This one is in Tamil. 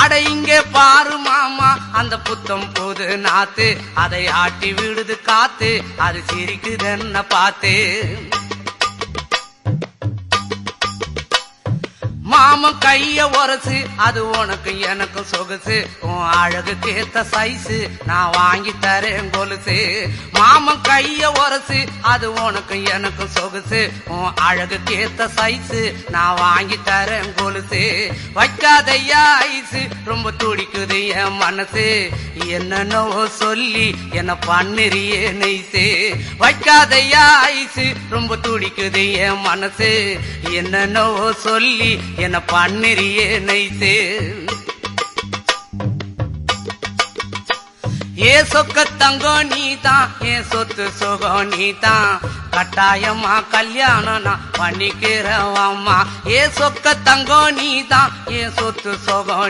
அட இங்கே பாரு மாமா அந்த புத்தம் புது நாத்து, அதை ஆட்டி விடுது காத்து, அது சிரிக்குதுன்ன பார்த்து. மாமன் கைய உரசு, அது உனக்கு எனக்கும் சொகுசு, உன் அழகு கேத்த சைஸு நான் வாங்கி தரேன் கொலுசு. மாமன் கைய உரசு, அது உனக்கு எனக்கும் சொகுசு, உன் அழகு கேத்த சைஸு நான் வாங்கி தரேன் கொலுசு. வைக்காதையா ஐசு, ரொம்ப துடிக்குது என் மனசு, என்னன்னோ சொல்லி என்ன பண்ணிரியே நெய்சு. வைக்காதையா ஐசு, ரொம்ப துடிக்குது என் மனசு, என்னன்னோ சொல்லி என்ன பண்ணிரியே நைசே. ஏ சொக்க தங்கம் நீதான், ஏன் சொத்து சுகம் நீதான், கட்டாயமா கல்யாணம் நான் பண்ணிக்கிறவம்மா. ஏ சொக்க தங்கம் நீதான், ஏன் சொத்து சுகம்